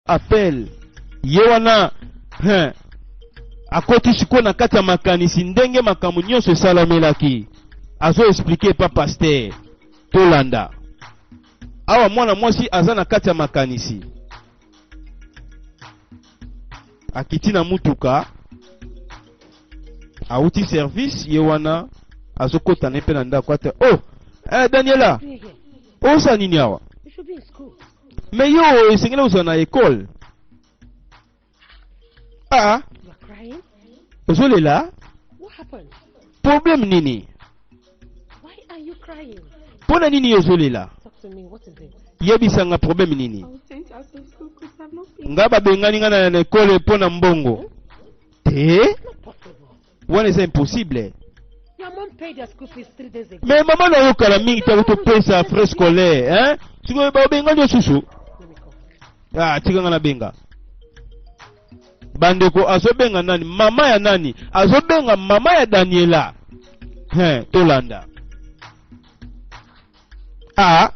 appel yewana akoti siko na kati ya makanisi ndenge makambo nyonso esalamelaki azo expliquer pa pasteur tolanda awa mwana mwasi aza na kati ya makanisi akiti na mutuka auti service yewana azo kota nepe na ndako ata Daniela osa nini awa mais yo esengeli oza na école ozolela problème nini pona nini ozolela yebisanga problème nini nga babengani nga na école pona mbongo te wana eza impossible. Mais maman n'a aucun ami qui a payé sa frais scolaire, hein? Tu veux pas benga de chouchou? Ah, tu veux benga. Bandeko azo benga nani? Mama ya nani? Azo benga mama ya Daniela. Hein, Tolanda. Ah.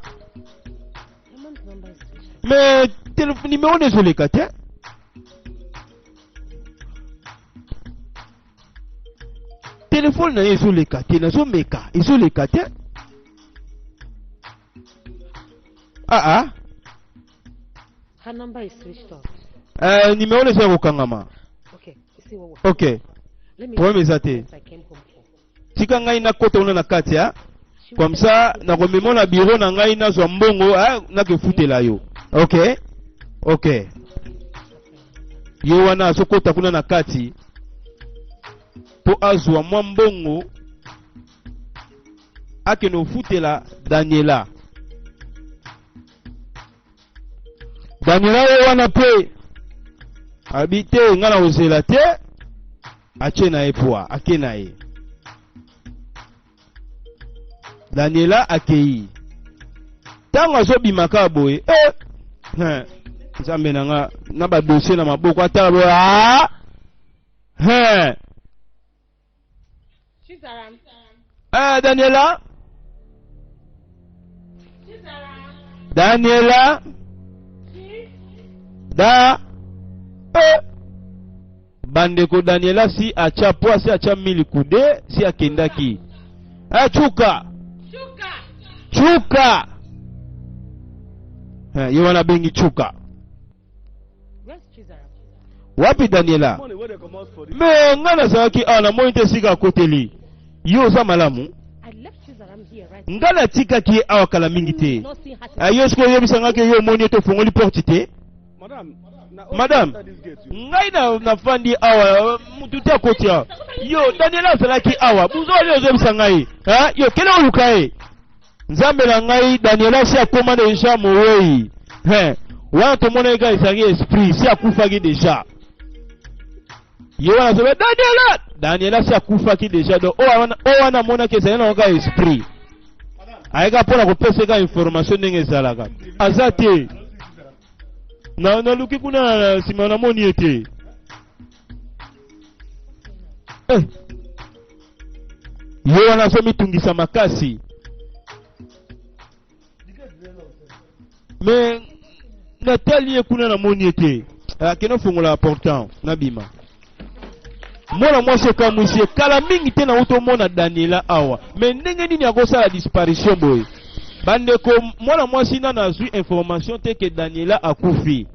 Mais téléphone numéro désolé Katia. Téléphone na yeso le kate na zo meka yeso le kate her number is switched off. Numéro le zéro kangama. Okay. Pour mes athées. Tika ngai na kota una na kati ya. Comme ça na komemo na bureau na ngai na zo mbongo na ke futela yo. Okay. Okay. Yo wana so kota kuna na kati. Po azwa mwa mbongo ake no futela Daniela. Daniela wana pe habite ngana ozela te ache na epwa ake na e. Daniela akei. Tango azobimaka boye nzambe nanga na ba dossier na maboko atalo Daniela? Daniela? Da? Bandeko Daniela si acha poa si acha milikude si akendaki. Chuka. Chuka. Yewana bengi chuka. Wapi Daniela? Me ngana saki ana moite sika koteli. Yo za malamu. Ngana tika ki awakala mingi te. Ayo sko yo bisanga ke yo moni to fongoli porte te. Madame. Ngai na fandi awa mutu te kotia. Yo Daniela salaki awa. Buzo yo bisanga yi. Yo kele olukae. Nzambe na ngai Daniela si akoma deja moyi. Wana to mona ega isangi esprit si akufaki deja. Yo wana zobe Daniela si akufaki deja do wana mona ke zana oka esprit. Aika pona ko peseka information ndenge zalaka. Azate. Na luki kuna simana moni ete. Yo wana so mitungisa makasi. Mais Nathalie kuna na moni ete. Keno fungola important na bima. Mwana mwase kamusie kala mingi tena uto mona Daniela awa. Mais ndenge nini akosa la disparition boy. Bandeko mwana mwasi na nazui information te ke Daniela akufi.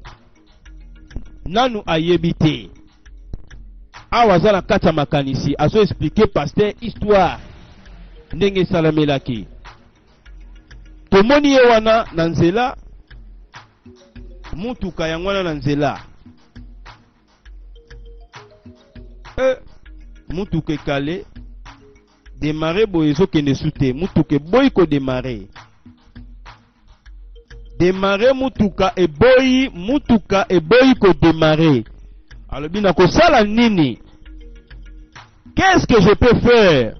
Nanu ayebite. Awa zala kata makanisi azo expliquer pasteur histoire. Ndenge salamelaki. Tomoni ye wana na nzela mutuka yangwana na nzela. Mutuke kale démarrer boyezo kende sute mutuke boy ko démarrer mutuka e boy ko démarrer. Alors bina ko sala nini? Qu'est-ce que je peux faire?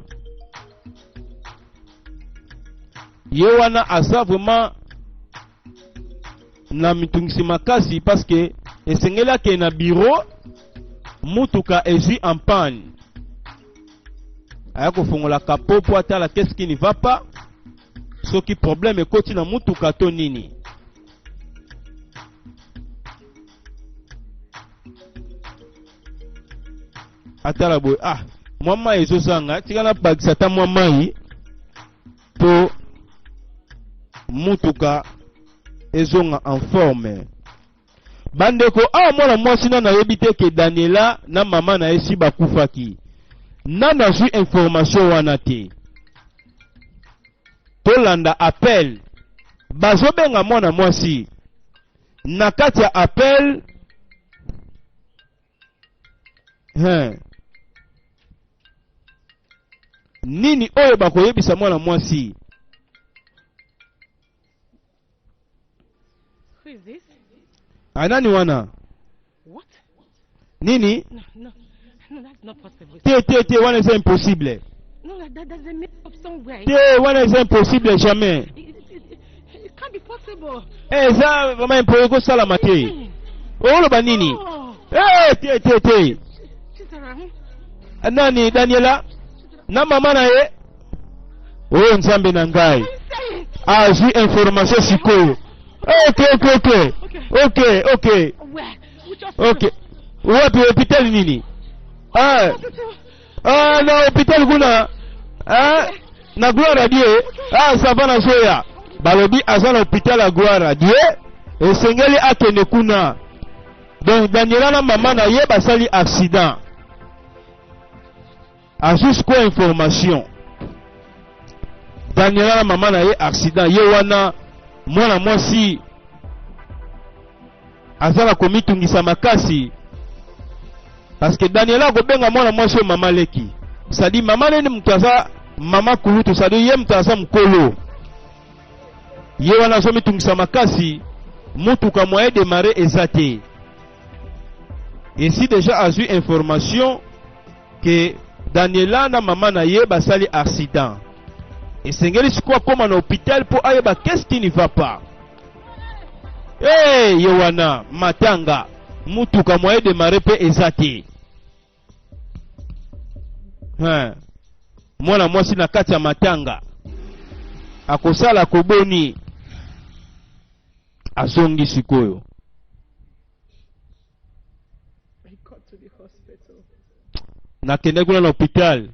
Yewana asa vraiment na mitungisi makasi parce que esengela ke na bureau mutuka eji en panne. Ayako fongola kapopo atala qu'est-ce qui ne va pas? Ce qui problème ekoti na mutuka to nini? atala boy ah mwama ezo sanga tikana bagisa ta mwama yi to mutuka ezonga en forme bandeko awa mwana mwasi na nayebi te ke Daniela na mama na esi bakufaki na nazwi information wana te tolanda appel bazobenga mwana mwasi na kati ya appel nini oyo bakoyebisa mwana mwasi? Who is this? Anani wana? What? Nini? No, that's not possible. Te, wana c'est impossible. No, that's a mix up somewhere. Te, wana c'est impossible jamais. It can't be possible. Ça vraiment impossible ko sala mate. Olo ba nini? Te. Nani Daniela? Na mama na ye? Oh nzambe na ngai. Azwi information sikoyo. Okay. Okay. Wapi hospital nini? Na hospital kuna. Na gloire à Dieu. Savana soya. Balobi azana hospital à gloire à Dieu. Esengeli akene kuna. Donc Daniela na mama na ye basali accident. A jusqu'au information. Daniela na mama na ye accident. Ye wana mwana mwasi azala komitungisa makasi. Parce que Daniela kobenga mwana mwasi mama leki. Sadi mama nene mutaza mama kulutu sadi ye mutaza mkolo. Ye wana so mitungisa makasi mutuka moyen de marée ezate. Et si déjà a eu information que Daniela na mama na ye basali accident. Et sengeli sikwa koma na hôpital pour ayeba qu'est-ce qui ne va pas. Yewana matanga mutuka moyen de marée pe ezate. Mwana mwasi na kati ya matanga akosala koboni azongi sikoyo. Nakende kuna na hospital.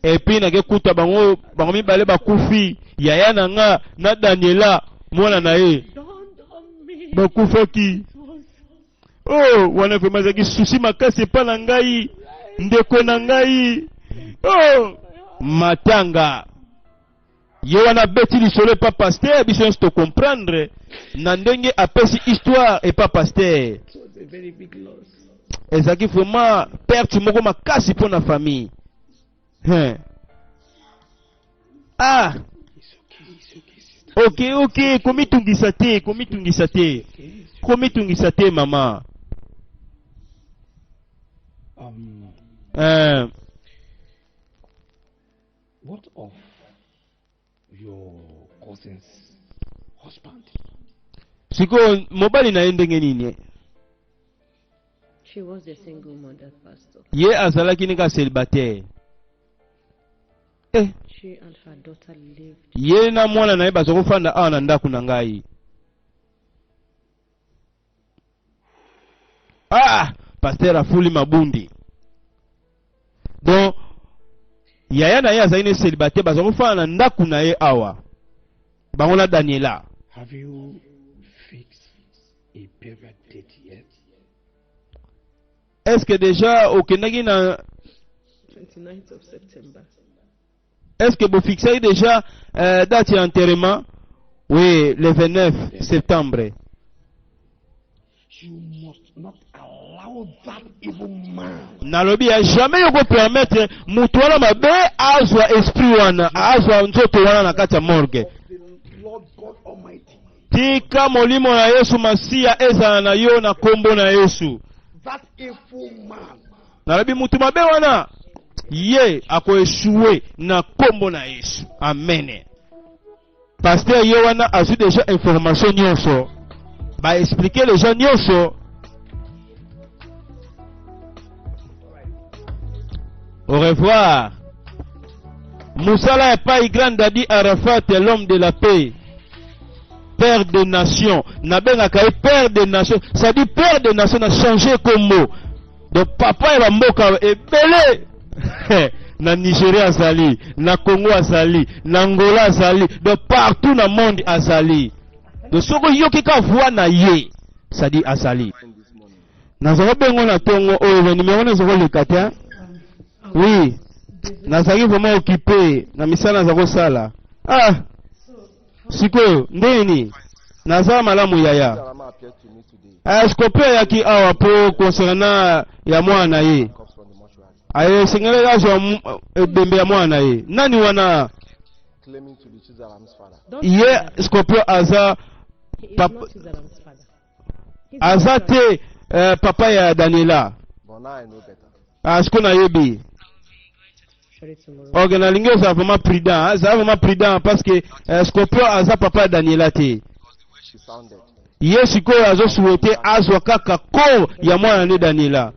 Et puis nage kuta bango mibale bakufi yaya na nga na Daniela mwana na ye bakufaki. Wana vraiment zaki susi makasi pa na ngai ndeko na ngai. Matanga ye wana beti lisolo pa pasteur biso to comprendre na ndenge apesi histoire et pas pasteur. Ezaki vraiment perte moko makasi pour na famille. Ok, komitungisa te mama. What of your cousin's husband? Siko mobali na ndenge nini? She was a single mother, pastor. Ye azalaki nika célibataire. She and her daughter lived. Ye na mwana na ye bazokufanda awa na ndaku na ngai. Pasteur afuli mabundi. Donc yaya na ye azali célibataire bazokufanda na ndaku na ye awa. Bango na Daniela. Have you fixed a period date yet? Est-ce que déjà au Kenagi na 29th of September? Est-ce que vous fixez déjà date d'enterrement? Oui, le 29 septembre. You must not allow that evil man. Nalobi jamais yoko permettre mutu wana mabe azwa esprit wana azwa nzoto wana na kati ya morgue. Lord God Almighty. Tika molimo na Yesu Masia ezala na yo na kombo na Yesu. That evil man. Nalobi mutu mabe wana ye akoeshue na kombo na Yesu. Amen. Pasteur ye wana azu déjà information nyonso. Ba expliquer les gens nyonso. Au revoir. Moussala est pas grand Dadi Arafat, l'homme de la paix. Père des nations. Nabenga kai père des nations. Ça dit père des nations a changé comme mot. donc papa ya bamboka ebele na Nigeria azali, na Congo azali, na Angola azali, donc partout dans le monde azali. Donc soko yoki ka voix na ye, ça dit azali. Nazoko bengo na tongo oyo le numéro nazoko le katia. Oui. Nazaki vraiment occupé na misala nazako sala. Ah. Siko ndeni. Nazama malamu yaya. Scorpio yaki awa po concernant ya mwana ye. Aye singele gazo bembe ya mwana ye. Nani wana claiming to be Chizaram's father? ye Scorpio aza aza te papa ya Daniela. But now I know better. Asko na yebi. Ok, na lingo ça vraiment prudent, ça vraiment prudent parce que Scorpio aza papa ya Daniela te. She sounded. Yesu ko azo souhaité azwa kaka ko ya mwana ne Daniela.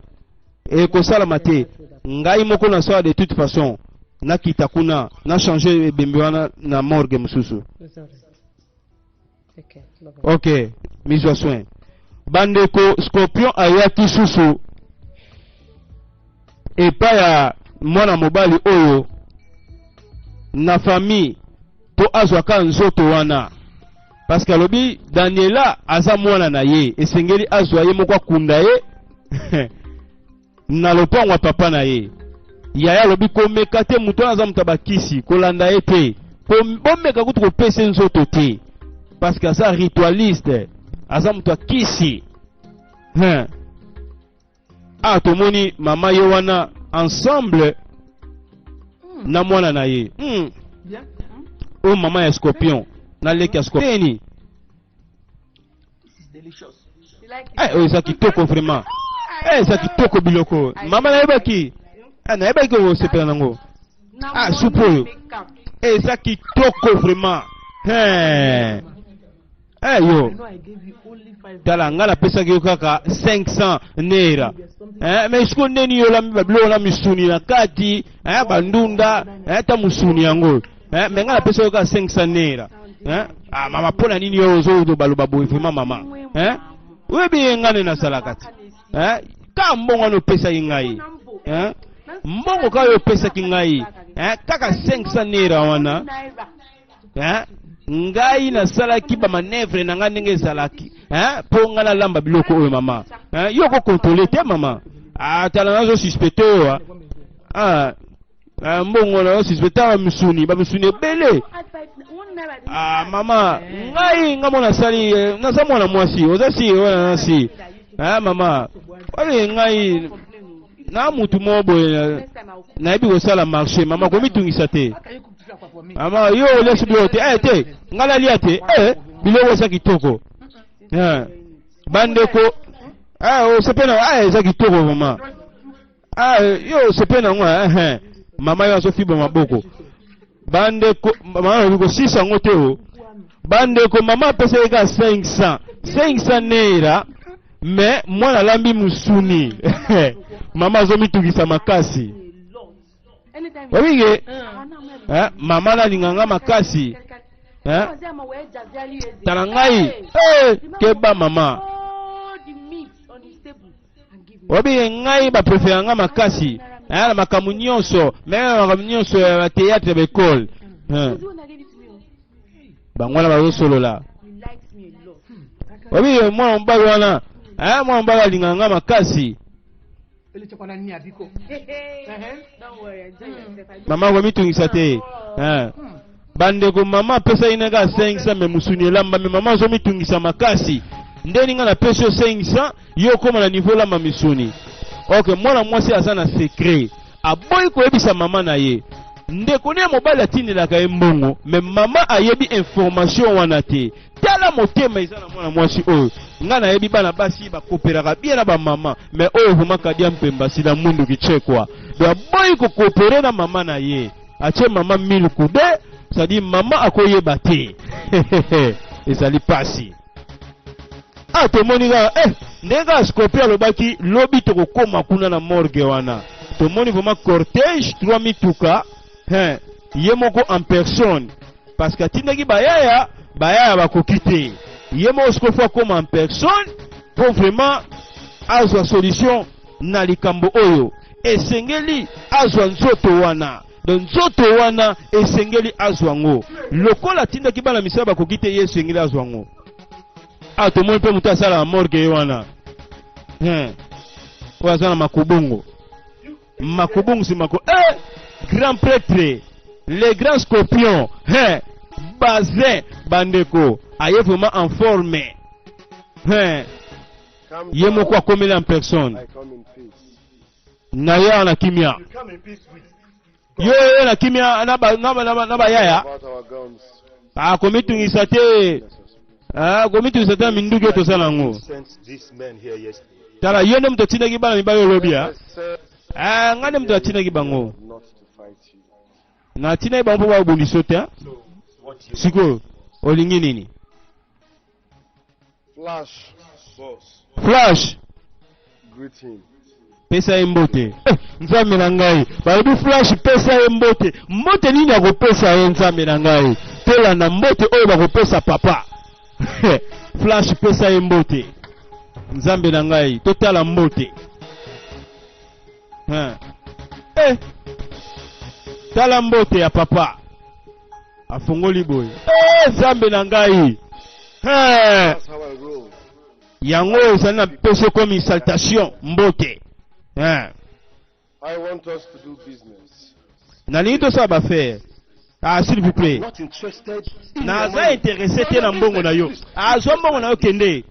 Et ko sala mate ngai moko na soa de toute façon na kitakuna na changer bembewana na morgue mususu. Ok, mise au soin. Bandeko Scorpion ayaki susu epa ya mwana mobali oyo na famille po azwaka nzoto wana. Parce que lobi Daniela aza mwana na ye esengeli azwa ye moko akunda ye na lopango wa papa na ye. Yaya lobi komeka te muto aza mutabakisi kolanda ye te. Bomeka kutu kopesa nzoto te. Parce que aza ritualiste aza muto akisi. Ah tomoni mama ye wana ensemble na mwana na ye. O mama ya Scorpion na leki ya Scorpion. Eh, ça qui toko vraiment. Eh, ça qui toko biloko. Mama na ebaki. Ah, na ebaki o sepela nango. Ah, supo. Eh, ça qui toko vraiment. Yo. Tala ngala pesa ki kaka 500 naira. Mais siko neni yo la mibablo na misuni na kati, bandunda, ta musuni yango. Mais ngala pesa ka 500 naira. Ah, mama pona nini yo zo do baloba boy vraiment mama. Webi ngane na salakati. Ka mbongo no pesa ngai. Mbongo ka yo pesa kingai. Kaka 500 naira wana. Ngai na salaki ba manevre na ngane salaki. Po ngana lamba biloko oyo mama. Yo ko contrôler te mama. Ah, tala nazo suspecté yo. Mbongo na suspecté ba musuni bele. Ah mama, ngai ngamona sali naza mwana mwasi, ozasi wana nasi. Mama, wale ngai na mutu mobo na ebi osala marché, mama komi tungisa te. Mama yo lesu biote, te, ngala lia te, biloko sa kitoko. Bandeko, o sepena, sa kitoko mama. Yo sepena ngwa, mama yo asofiba maboko. Bandeko mama biko 600 ngoteo. Bandeko mama pesa eka 500 naira. Mais mwana lambi musuni. Mama zo mitugisa makasi. Wabige mama na linganga makasi. Talangai keba mama. Wabige ngai ba preferanga makasi. Na makamu nyonso, même makamu nyonso ya théâtre d'école. Bangwana ba solo la. Obi mwana mbali wana, mwana mbali linganga makasi. Mama wa mitungisa te. Bandeko mama pesa inega 500 me musuni lamba me mama zo mitungisa makasi. Ndeni nga na pesa 500 yo koma na niveau la mamisuni. Ok, mwana mwasi aza na secret. Aboyi koyebisa mama na ye. Ndeko ne mobali atindilaka ye mbongo, me mama ayebi information wana te. Tala motema eza na mwana mwasi oyo. Nga na yebi bana basi bakoperaka bien na ba mama, me oyo vuma kadia mpemba sila mundu kichekwa. Do aboyi ko coopérer na mama na ye. Ache mama 1000 kude, ça dit mama akoyeba te. Ezali pasi. Ah, tomoni ga ndega Scorpio lobaki lobi toko koma kuna na morgue wana. Tomoni vraiment cortège 3 mituka, yemoko en personne parce que tindaki bayaya bakokite. Yemo Scorpio koma en personne pour vraiment azwa solution na likambo oyo esengeli azwa nzoto wana. Don nzoto wana esengeli azwa ngo. Lokola tindaki bana misala bakoki te ye esengeli azwa ngo. Tomoni mpe moto asala na morgue ye wana. Oyo aza na makubungu. Makubungu si mako. Grand prêtre, les grands scorpions, Bazin, bandeko, aye vraiment en forme. Ye moko akomeli en personne. Na ya na kimia. Yo na kimia na ba yaya. Komitungisa te. Komitungisa te minduki to sala ngo. Tala yo nem to tinaki bana mi ba yo lobia. Ngane mtu atina kibango. Na tina kibango wa bundisote. Siko olingi nini? Flash. Greet him. Pesa embote. Nzambe na ngai. Balobi Flash pesa embote. Mbote nini akopesa ye nzambe na ngai? Tela na mbote oyo bakopesa papa. Flash pesa embote. Nzambe na ngai totala mbote. Tala mbote ya papa afungoli boy. Nzambe na ngai. Yango sana pese comme exaltation mbote. I want us to do business. Nalingi to sa ba faire. S'il vous plaît. Naza intéressé te na mbongo na yo. Zo mbongo na yo kende.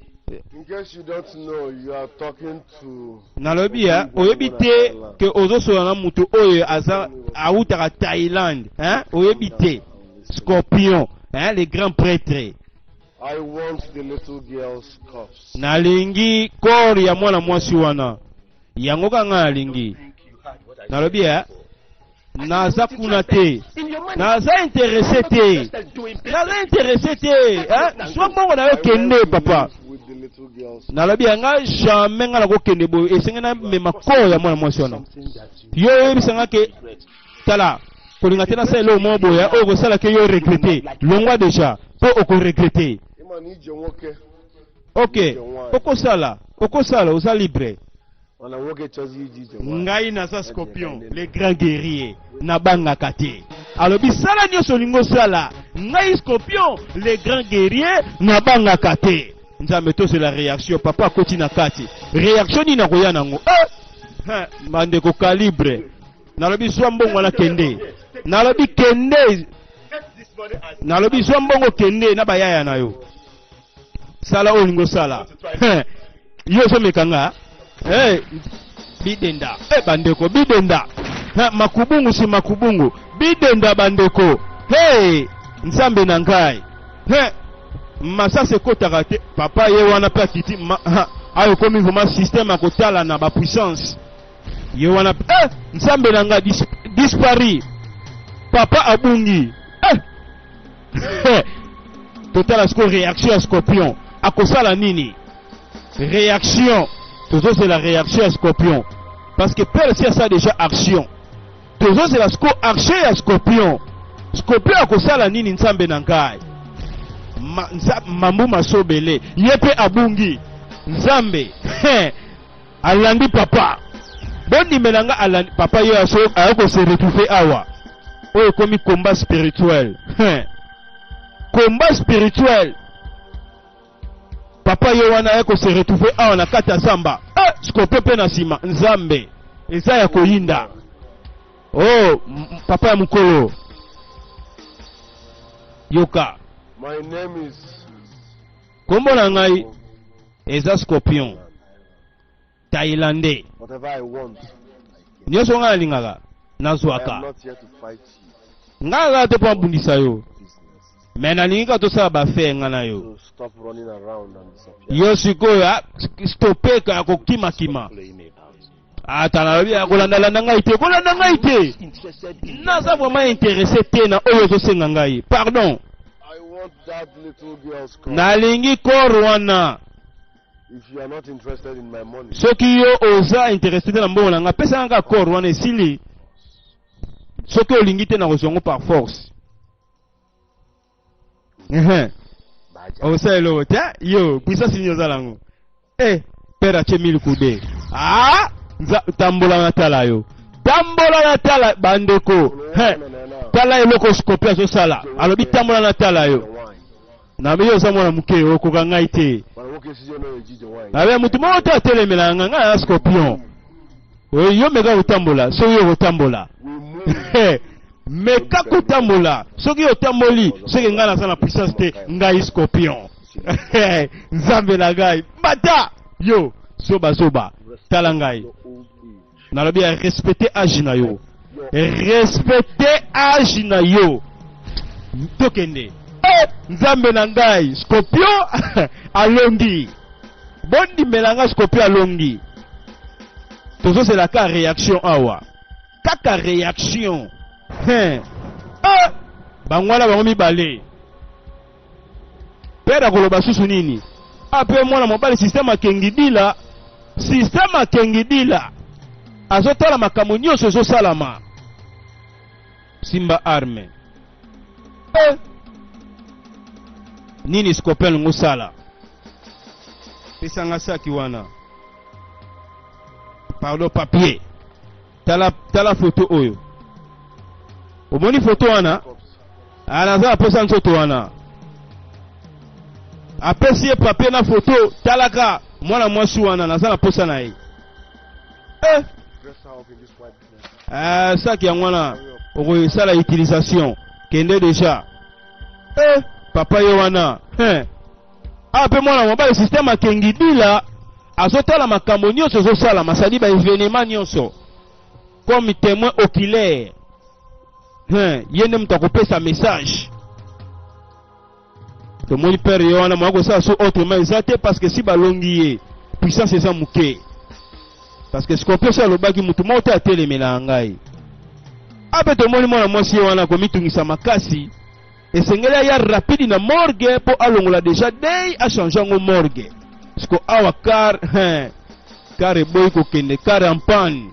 In case you don't know, you are talking to Nalobia, oyebite ke ozoso na mutu oyo aza autaka Thaïlande, oyebite Scorpion, les grands prêtres. I want the little girl's cuffs. Nalingi kor ya mwana mwasi wana. Yango kanga nalingi. Nalobia, naza kuna te. Naza intéressé te. Naza intéressé te. Soit mbongo na yo kende papa. Nalobi nga jamais nga nako kende boy esengena mema ko ya mwana mwasi wana. Yo bisanga ke tala kolinga tena sa elo mo boya o ko sala ke yo regretter longwa déjà po o ko regretter. OK oko sala oza libre. Ngai na sa Scorpion les grands guerriers na banga kate. Alobi sala nyoso lingo sala ngai Scorpion les grands guerriers na banga kate. Nzambe to c'est la réaction papa koti na kati réaction ni na koya nango mande ko calibre nalobi so mbongo na kende nalobi kende nalobi so mbongo kende na bayaya na yo sala olingo sala yo so mekanga bidenda bandeko bidenda makubungu si makubungu bidenda bandeko nzambe na ngai Masa se kotaka te papa ye wana pa titi ayo komi vraiment système akotala na ba puissance ye wana nsambe nanga dispari papa abungi totala sko réaction à Scorpion akosala nini réaction toujours c'est la réaction à Scorpion parce que père c'est ça déjà action toujours c'est la sko action à Scorpion akosala nini nsambe nangai mambu masobele yepe abungi nzambe alandi papa bondi melanga alandi papa yo ayoko se retrouver awa oyo komi combat spirituel combat spirituel papa yo wana ayoko se retrouver awa na kata zamba Scorpion pe na sima nzambe eza ya koyinda papa ya mukolo yoka. My name is Kombo na ngai eza Scorpion Thaïlandais. Whatever I want. Nyoso nga lingaka I am nazwaka. not here to fight you. Nga te pa bundisa yo. Mais na linga to sa ba fe nga na yo. So stop running around and disappear. Yo sikoyo stopper ka ko kima. Atala bia kolanda ngai te kolanda ngai te. Naza vraiment intéressé te na oyo zo senga ngai. Pardon. I want that little girl's cup. Nalingi korwana. If you are not interested in my money, Soki yo oza intéressé na mbongo nga pesa nga korwana esili. Soki olingi te na kozongo par force. Osa elo ta yo puissance ni ozalango. Père a 1000 coups. tambola na tala yo. Tambola na tala bandeko. Tala eloko Scorpion azosala. Alobi tambola na tala yo. Na miyo za mwana muke okoka ngai te. Abe mutu moko te atelemela nga ya Scorpion. Yo meka kotambola, soki yo kotambola. Meka kotambola, soki yo tamboli, soki nga naza na puissance te, ngai Scorpion. Nzambe na ngai. Bata! Yo, soba, tala ngai. Nalobi ya respecter âge na yo. Respecter âge na yo. Tokende. Nzambe na ngai, Scorpion alongi. Bondi melanga Scorpion alongi. Toujours c'est la cas réaction awa. Kaka réaction. Bangwala bangomi balé. Pera koloba susu nini? Ape mwana mobali système akengidila. Système akengidila. Azotala makambo nyonso ezosalama. Simba arme. Nini Scorpion ngosala? Pesanga saki wana. Pardon papier. Tala photo oyo. Omoni photo wana? Anaza aposa nsoto wana. Apesi papier na photo talaka mwana mwasi wana naza na posa na ye. Saki ya mwana okoy sala utilisation kende déjà. Papa yo wana. Ape mwana mobile système akengidila azotala makambo nyonso ezosala masadi ba événement nyonso comme témoin oculaire. Yende mtu akopesa message. Tomoni père yo wana mwako sa so autrement ezate parce que si balongi ye puissance eza muke. Parce que Scorpion sa lobaki mutu mota atelemela ngai. Ape tomoni mwana mwasi wana komitungisa makasi. Esengela ya rapide na morgue po alongola déjà dei a changer ngo morgue. Sko awa car boy ko kende car en panne.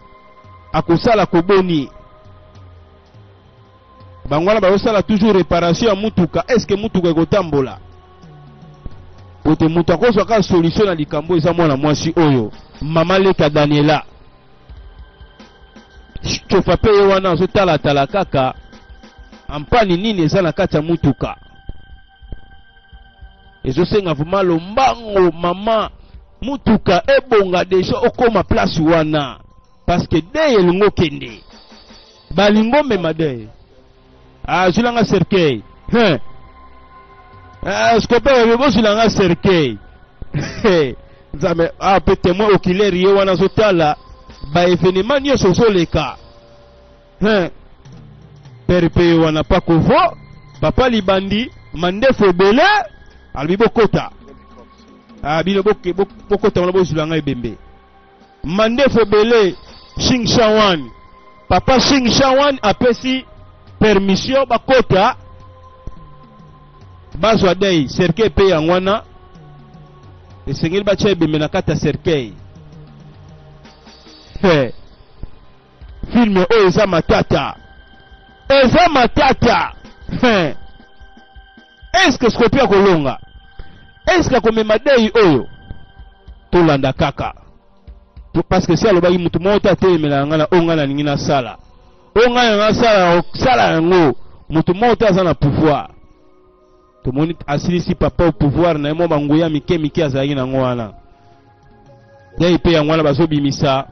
Akosala koboni. Bangwala ba toujours réparation ya mutuka. Est-ce que mutuka ekotambola? Ote mutu akozwa ka solution na likambo eza mwana mwasi oyo. Mama leka Daniela. Chofa pe wana azotala tala kaka. Ampani nini eza na kati ya mutuka. Ezosenga vuma lombango mama mutuka ebonga deja okoma place wana. Parce que deye lungo kende. Balingo mema deye. Zulanga cercueil. Scorpion yebo zulanga cercueil. Nzame pe témoin oculaire ye wana zotala ba événement nyonso zoleka. Perpe wana pakovo papa libandi mandefo bele albibo kota. Bino bokota wana bozulanga ebembe. Mandefo bele Xing Shawan. Papa Xing Shawan apesi permission bakota bazwa dei cercueil pe yangwana esengeli bacha ebembe na kata cercueil. Film oyo eza matata. Eza matata. Est-ce que Scorpion kolonga? Est-ce que komema dei oyo? Tolanda kaka. Parce que si alobaki mutu mota telemela ngana ongana ningina sala. Ongana na sala yango mutu mota aza na pouvoir. Tomoni asilisi papa au pouvoir na yemo bangoya mike azali na ngwana. Dei pe ya ngwana bazobimisa.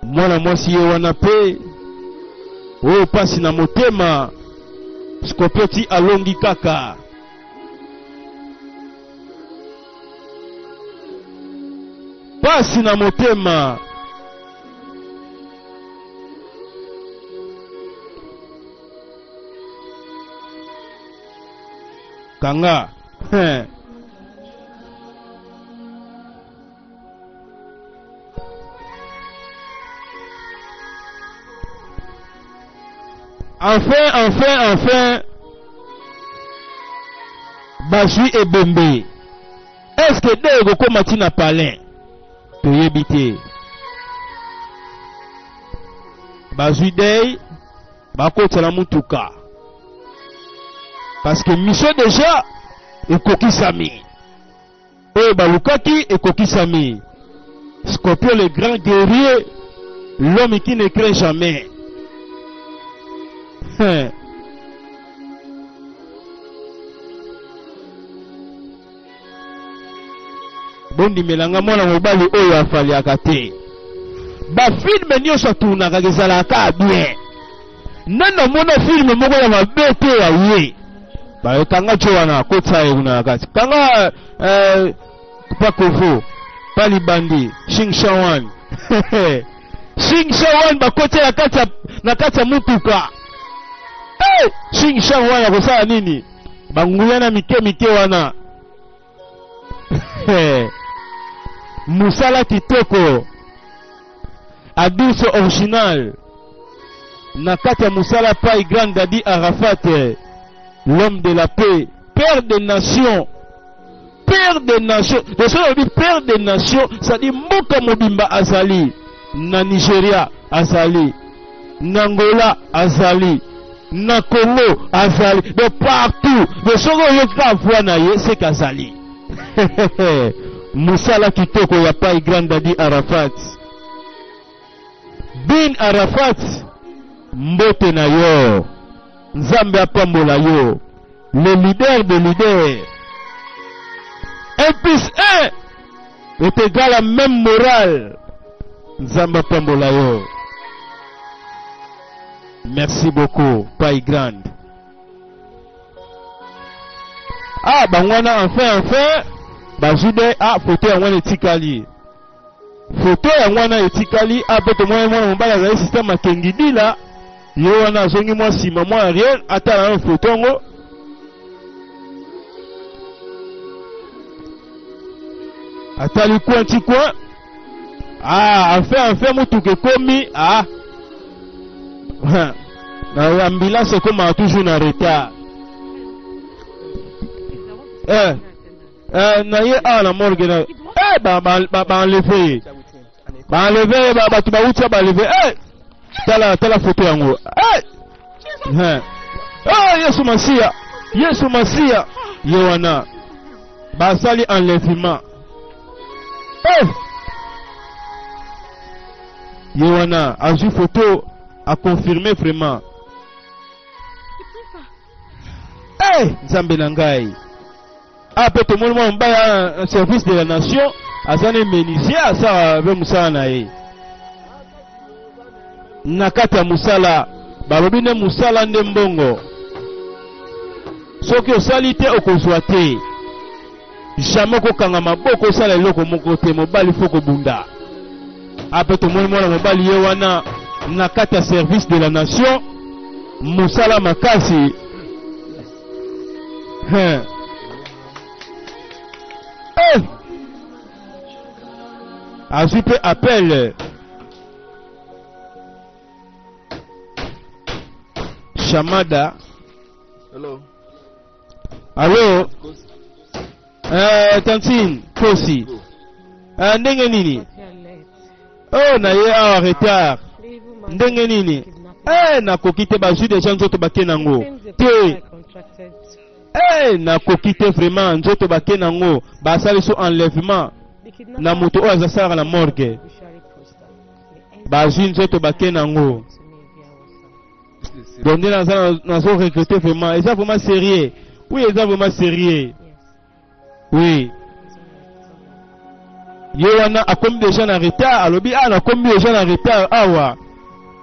Mwana mwasi ye wana pe o pasi na motema. Scorpion ti alongi kaka. Pasi na motema. Kanga. Enfin. Bazui et Bembe. Est-ce que Dego komati na palais? Toyebite. Bazui Dey bakota na mutuka. Parce que mission déjà ekokisami. Oyo balukaki ekokisami. Scorpion, le grand guerrier, l'homme qui ne craint jamais. Bondi melanga mwana mobali oyo afaliaka te. Ba film nyonso tunaka ezalaka bien. Nana mona film moko ya mabe te ya ye. Ba kanga chowana kotsa una kati. Kanga Pakofo, Palibandi, Xing Shawan. Xing Shawan bakotsa ya kati na kati ya mutuka. Xing Shawan ya kosala nini? Bangulana mike wana. Musala kitoko. Adulce original. Nakata Musala Pai Grand Dadi Arafat, l'homme de la paix, père des nations. Père des nations. Le seul dit père des nations, ça dit Mboka Mobimba Azali. Na Nigeria Azali. Nangola Azali. Na Congo Azali. De partout. Le seul qui va voir naye, c'est qu'Azali. Musala kitoko ya Pai Grand Dadi Arafat. Bin Arafat, mbote na yo, Nzambe apambola yo, le leader de leader. 1 plus 1 est égal à même morale. Nzambe apambola yo. Merci beaucoup, Pai Grand. Ah, bangwana enfin, bajude, photo ya mwana etikali. Photo ya mwana etikali, peto mwana mbala za système akengidi la. Yo wana zongi mwa sima mwa arrière, ata na photo ngo. Ata li coin ti coin. Enfin mutuke komi, na ambulance comme toujours na retard. Na ye na morgue na. Ba enlever. Ba enlever ba tu ba ucha ba enlever. Tala photo yango. Yesu Masia. Yesu Masia. Yohana. Ba sali enlèvement. Yohana a vu photo a confirmé vraiment. Nzambe na ngai. Peut tout le monde va un service de la nation. Azane menuisier asa be musala na ye. Nakata musala balobi ne musala nde mbongo. Soki osali te okozwa te. Jamais kokanga maboko osala eloko moko te, mobali fo kobunda. Peut tout le monde mobali ye wana nakata service de la nation. Musala makasi. Azupe appelle Shamada. Hello. Allô? Tantine, Kosi. Ndenge nini? Na ye awa retard. Ndenge nini? Na kokite bazu de gens nzoto bakenango. Te. Na kokite vraiment nzoto bakenango. Basali so enlèvement. Na moto oyo azasala na morgue. Bazu nzoto bakenango. Donc nous avons regretté vraiment. Est-ce vraiment sérieux? Oui, est vraiment sérieux. Oui. Yohana a combien de gens en retard? Alors, a combien de gens en retard? Awa.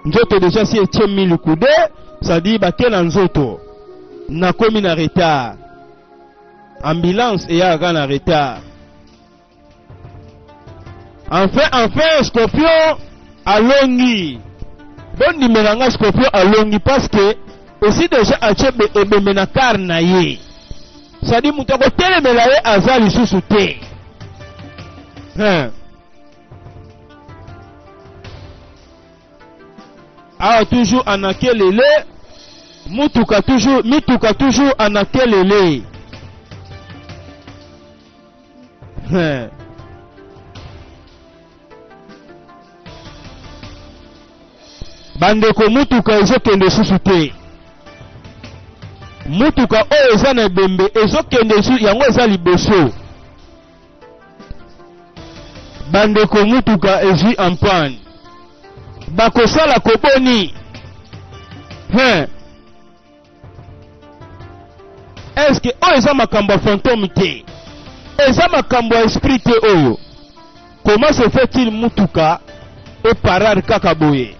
Nzoto déjà si est 1000 coudé, ça dit baken en nzoto. Na combien en retard? Ambulance et a en retard. Enfin, Scorpion a longi. Bon numéro Scorpion a longi parce que aussi déjà a tchebe ebemena karnaye. Ça dit moutako telemelaye azali susute. Toujours anakelele. Mituka toujours anakelele. Bandeko mutuka ezokende susu te. Mutuka oyo eza na ebembe ezokende susu yango eza liboso. bandeko mutuka ezwi en panne bakosala koboni est-ce que oyo eza makambo ya fantôme te eza makambo ya esprit te oyo comment se fait-il mutuka eparare kaka boye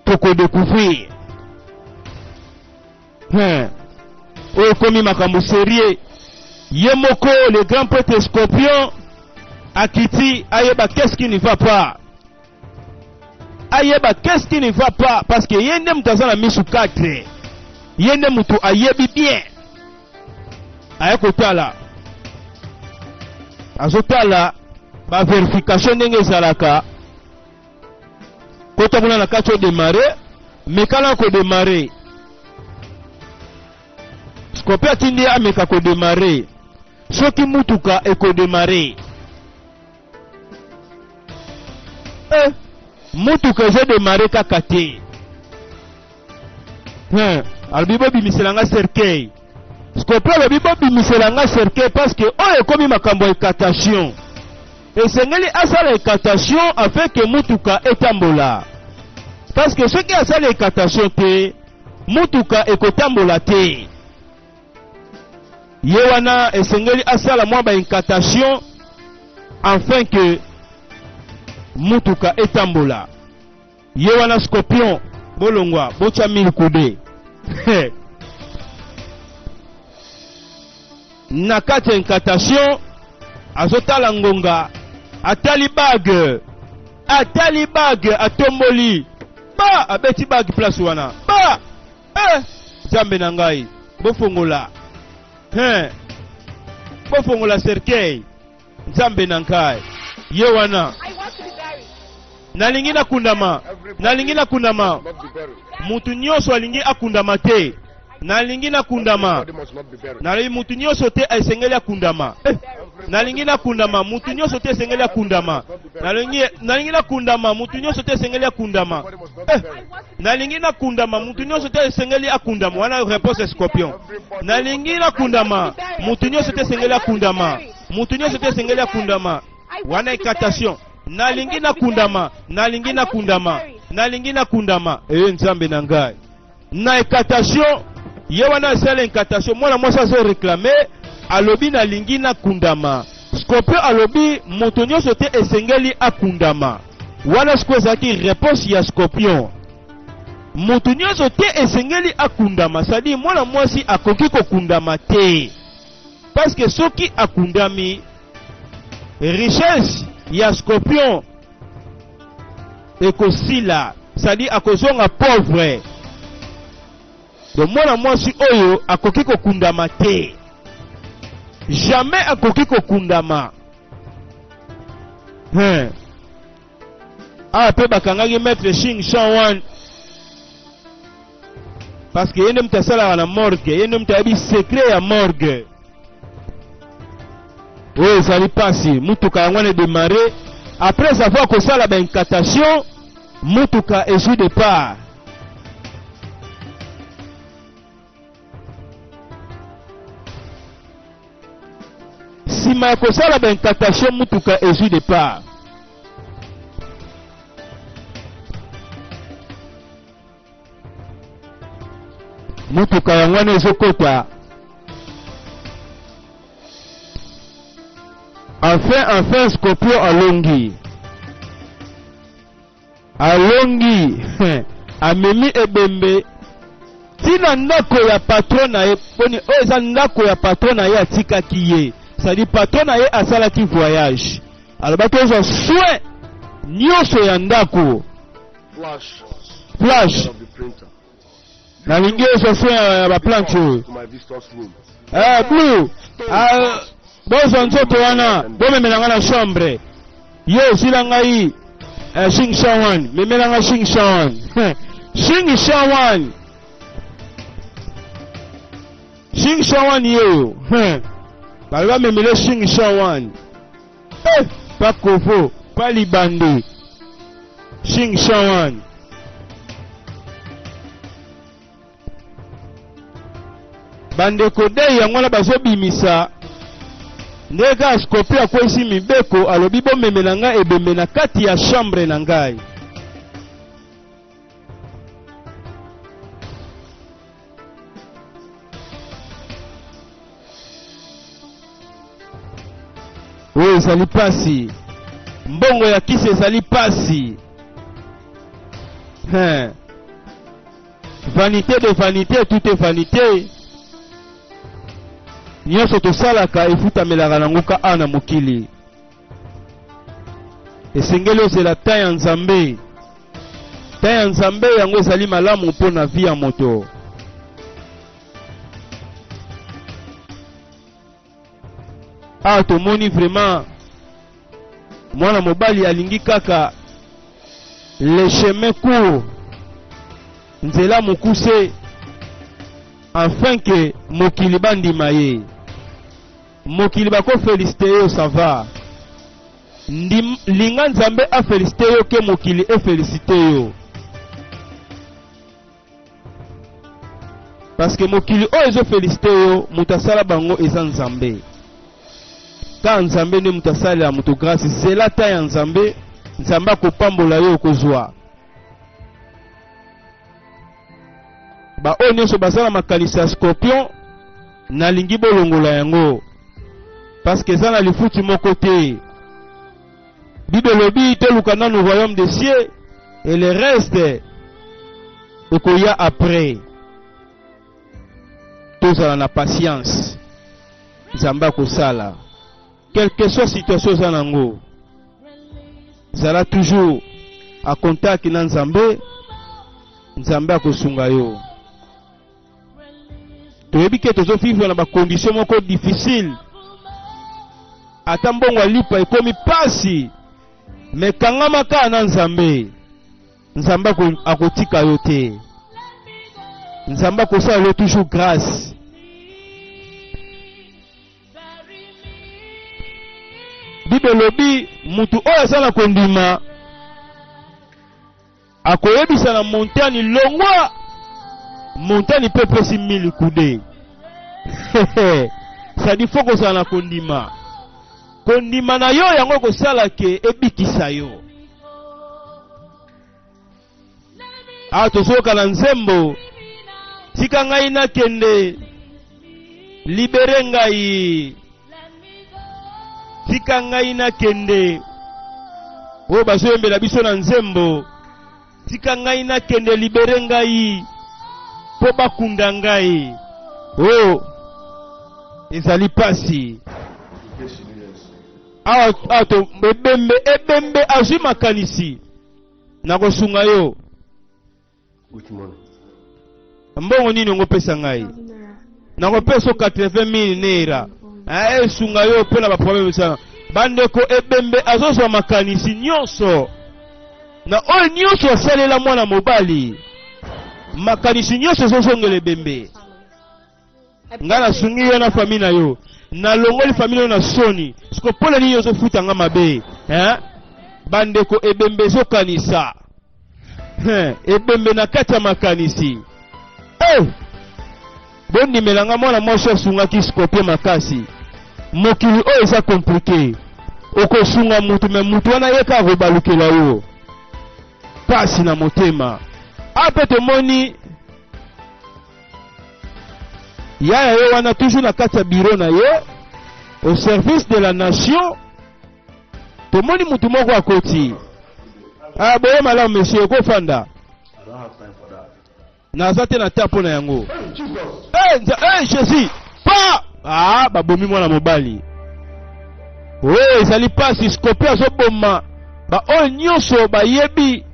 tokodécouvrir oyo komi makambo sérieux ye moko le grand prêtre Scorpion akiti ayeba qu'est-ce qui ne va pas ayeba qu'est-ce qui ne va pas parce que ye nde mutu aza na misu 4 ye nde mutu ayebi bien aya kotala azotala ba vérification ndenge ezalaka kota kuna na kati odemare mekala kodemare Scorpion atindi ameka kodemare soki mutuka ekodemare mutuka ezodemare kaka te alobi bobimiselanga cercueil Scorpion alobi bobimiselanga cercueil parce que oyo ekomi makambo ya écatation esengeli asala écatation afin que mutuka etambola parce que soki asala écatation te mutuka ekotambola te ye wana esengeli asala mwa ba incantation afin que mutuka etambola ye wana Scorpion bolongwa bocha mili kude na kati ya incantation azotala ngonga atali bag atomboli ba abeti bag place wana ba jambe na ngai bofongola bofongola cercueil jambe na ngai ye wana nalingi nakundama mutu nyonso alingi akundama te nalingi nakundama nalingi mutu nyonso te esengeli akundama nalingi nakundama mutu nyonso te esengeli akundama nalingi nakundama mutu nyonso te esengeli akundama nalingi nakundama mutu nyonso te esengeli akundama wana réponse Scorpion nalingi nakundama mutu nyonso te esengeli akundama mutu nyonso te esengeli akundama wana écatation nalingi nakundama nzambe na ngai na écatation ye wana asala incantation mwana mwasi azo réclame alobi nalingi nakundama Scorpion alobi moto nyonso te esengeli akundama wana siko ezalaki réponse ya Scorpion moto nyonso te esengeli akundama sadi mwana mwasi akoki kokundama te parce que soki akundami richesse ya Scorpion ekosila sadi akozonga pauvre donc mwana mwasi oyo akoki kokundama te jamais akoki kokundama awa pe bakangaki maître Shing Shawan parce que ye nde mutu asalaka na morgue ye nde mutu ayebi secret ya morgue oyo ezali pasi mutuka yango wana edemare après avoir kosala ba incantation mutuka ezwi départ sima ya kosala ba incantation mutuka ezwi départ mutuka yango wana ezokota enfin Scorpion alongi amemi ebembe tina ndako ya patron na ye poni oyo eza ndako ya patron na ye atikaki ye sadi patron na ye asalaki voyage alobaki ozwa soin nyonso ya ndako flash nalingi ozwa soin ya baplanche oyo blue bozwa nzoto wana bomemelanga na chambre ye osila ngai Shing Shawan memelanga Shing Shawan Shing Shawan yeyo baloba memele Shing Shawan pa kofo pa libande Shing Shawan bandeko dei yango wana bazobimisa ndeka Scorpion akwesi mibeko alobi bomemela nga ebembe na kati ya chambre na ngai. Oyo ezali pasi, mbongo ya kisi ezali pasi. Vanité de vanité, tout est vanité. Nyonso tosalaka efutamelaka nango ka ana mokili. Esengeli ozela ta ya Nzambe. Ta ya Nzambe yango ezali malamu mpo na vi ya moto. Ah, tomoni vraiment mwana mobali alingi kaka le chemin court, nzela mokuse, afin que mokili bandima ye. Mokili bako félicité yo, ça va. Linga Nzambe a félicité yo ke mokili e félicité yo. Parce que mokili o ezo félicité yo, mutasala bango eza Nzambe. Ka Nzambe ne mutasala ya mutu grâce, zela ta ya Nzambe, Nzambe akopambola yo kozwa. Ba o nyonso bazala makanisa Scorpion na lingi bolongola yango. Parce que ça na lifuti moko te. Bible lobi te lukana no royaume des cieux et le reste ekoya après. Tozala na patience. Nzamba kosala. Quelle que soit situation zanango. Zala toujours à contact na Nzambe. Nzamba kosunga yo. Toyebi ke tozo vivre na ba condition moko difficile. Ata mbongo alipa ekomi pasi. Me kangama ka na Nzambe. Nzamba akotika yo te. Nzamba kosala yo toujours grâce. Bible lobi mutu oyo asala kondima akoyebisa na montagne longwa. Montagne peut pesi 1000 coups. Ça dit faut que ça na kondima. Kondima na yo yango ko sala ke ebikisa yo. To soka na nzembo. Tika ngai na kende. Libere ngai. Tika ngai na kende. O bazoyembela biso na nzembo. Tika ngai na kende libere ngai. Po bakunda ngai. Oh, ezali pasi. Ato ebembe azwi makanisi na kosunga yo. Mbongo nini ngopesa ngai? Na kopesa 80,000 naira. Sunga yo pe na ba problème sana. Bandeko ebembe azozwa makanisi nyonso. Na oyo nyonso asalela mwana mobali. Makanisi nyonso zozongela ebembe. Ngana sungi yo na famille na yo. Na longoli famille na soni. Siko pole ni yo zo futa nga mabe. Bandeko ebembe zo kanisa. Ebembe na kati ya makanisi. Bondi melanga mwana mwasi sunga ki Scorpion makasi. Mokili oyo eza compliqué. Oko sunga mutu me mutu wana yeka robalukela yo. Pasi na motema. Ape tomoni yaya yo wana toujours na kati ya bureau na yo au service de la nation. Tomoni mutu moko akoti. Boye malamu monsieur ko fanda. Naza te na tapo na yango. Jésus. Pa! Babomi mwana mobali. Ezali pasi Scorpion azoboma. Oyo nyonso bayebi.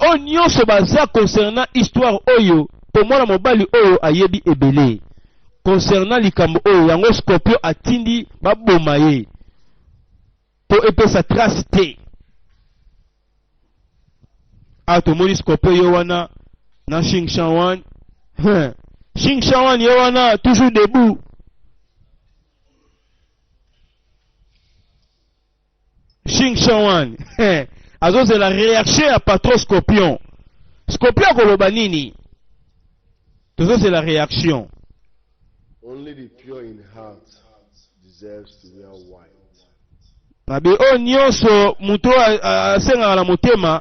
Oyo nyonso baza concernant histoire oyo. Po mwana mobali oyo ayebi ebele. Concernant likambo oyo yango Scorpion atindi baboma ye. Po epesa trace te. Tomoni Scorpion yo wana na Xing Shawan. Xing Shawan yo wana toujours debout. Xing Shawan. Azo c'est la réaction à patron Scorpion. Scorpion koloba nini? Toujours c'est la réaction. Only the pure in heart deserves to wear white. Mabe o nyonso muto asenga na mutema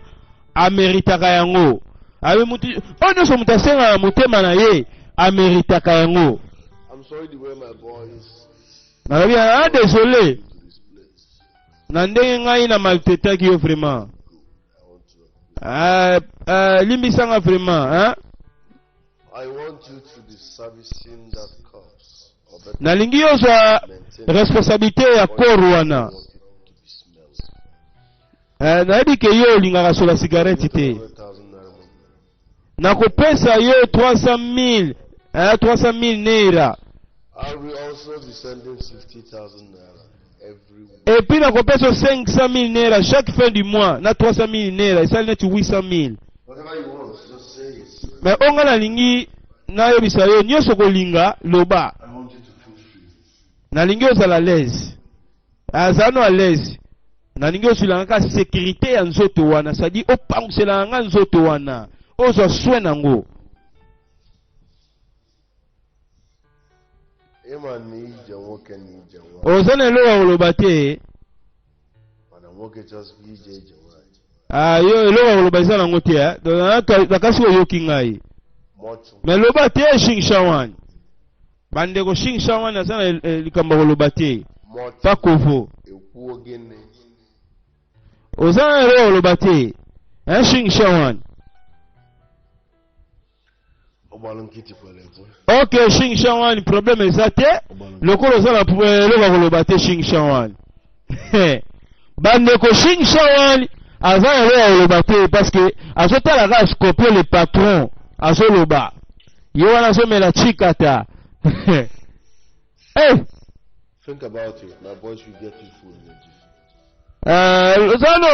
ameritaka yango. Abe mutu o nyonso muto asenga na mutema na ye ameritaka yango. I'm sorry the way my boys. Mabe désolé. Na ndenge ngai na maltetaki yo vraiment. Limbisanga vraiment, hein? I want you to be servicing that cause. Nalingi yo za responsabilité ya korwana. Nayebi ke yo olingaka sola cigarette te. Nakopesa yo 300,000 naira. I will also be sending 50,000 naira every week. Et puis nakopesa 500,000 naira chaque fin du mois. Na 300,000 naira, ça net 800,000. Whatever you want, just say it. Mais onga nalingi nayebisa yo nyonso kolinga loba. I want you to feel free. Nalingi ozala l'aise. Azano à l'aise. Nalingi osilanga sécurité ya nzoto wana, c'est-à-dire opangusela nga nzoto wana. Ozo soin nango. Ozana eloka koloba te. Yo eloka koloba eza nango te. Nakasi oyoki ngai. Mais loba te Shing Shawan. Bandeko Shing Shawan aza na likambo koloba te. Pa kovo. Ozana eloka koloba te. Shing Shawan. Ok, Shing Shawan, problème est ça, le colo la le Shing Shawan. Bandeko Shing Shawan, avant le battre parce que à ce temps la copier le patron à ce loba. Yoana so me la chikata. Hey! Think about it. My boys will get you food. Zano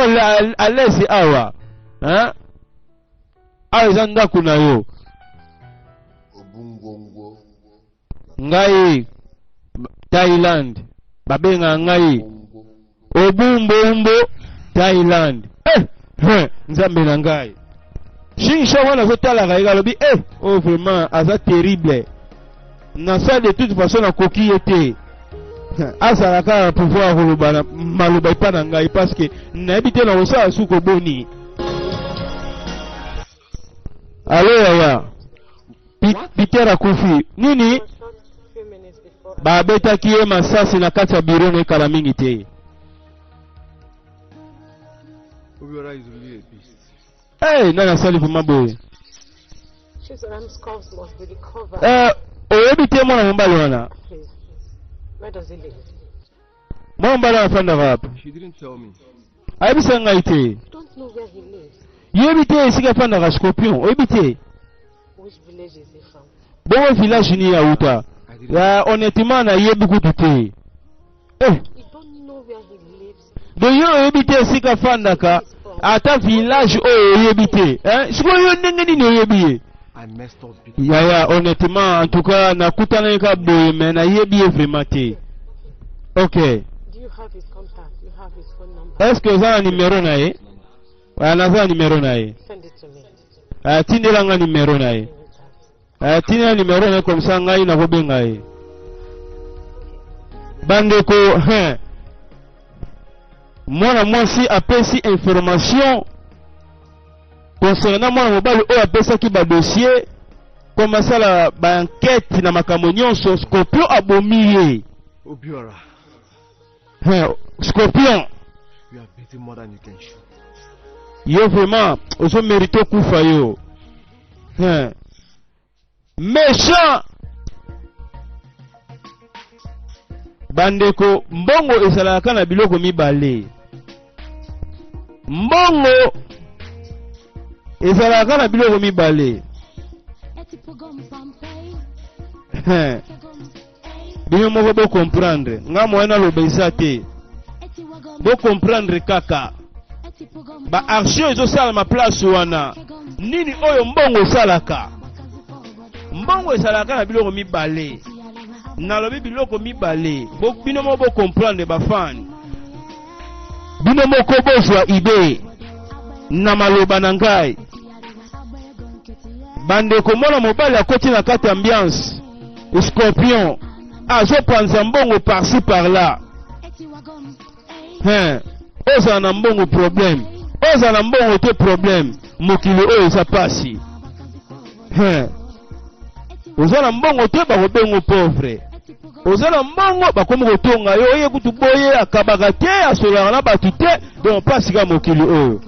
à l'aise awa. Hein? Ah, zanda kuna yo. Ngai Thailand babenga ngai Obumbombo Thailand nzambe na ngai Shing Shawan azotala kaiga lobi oh vraiment aza terrible na ça de toute façon na koki ete azalaka pouvoir koloba maloba pa na ngai parce que nayebi te na osala suko boni. Allo ya Peter akufi nini babetaki ye masasi na kati ya biro na ekala mingi te. Nani asali vraiment boye? Oyebi te mwana mobali wana? Mwana mobali anafandaka hapa? Ayebisa ngai te. Yebi te esika afandaka Scorpion, oyebi te? Bongo village ni ya uta. Honnêtement na yebi kutu te. Do yo yebi te esika afandaka ata village oyo yebi te. Siko yo ndenge nini oyebi ye? Honnêtement en tout cas nakutana eka boye mais na yebi ye vraiment te. Ok. Est-ce que za numéro na ye? Naza numéro na ye. Tindela nga numéro na ye. Tina numéro na comme ça ngai na kobenga ye. Bandeko mwana mwasi apesi information concernant mwana mobali oyo apesaki ba dossier comme ça la ba enquête na makambo nyonso Scorpion abomi ye. Obiora. Scorpion. You are beating more than you can shoot. Yo vraiment ozo mérite kufa yo. Méchant. Bandeko mbongo esalaka na biloko mibale. Mbongo esalaka na biloko mibale. Bino moko bo comprendre. Nga moyena lobesa te. Bo comprendre kaka. Ba archive ezo sala ma place wana. Nini oyo mbongo esalaka? Mbongo esalaka na biloko mibale. Nalobi biloko mibale. Bino moko bo comprendre ba fan. Bino moko bozwa idée na maloba na ngai. Bandeko mwana mobali akoti na kati ambiance. Scorpion azopanza mbongo par-ci par-là. Oza na mbongo problème. Oza na mbongo te problème. Mokili oyo eza pasi. Oza na mbongo te bakobengo pauvre. Oza na mbongo bakomi kotonga yo oye kutu boye akabaka te asolaka na batu te. Donc pasi ka mokili oyo.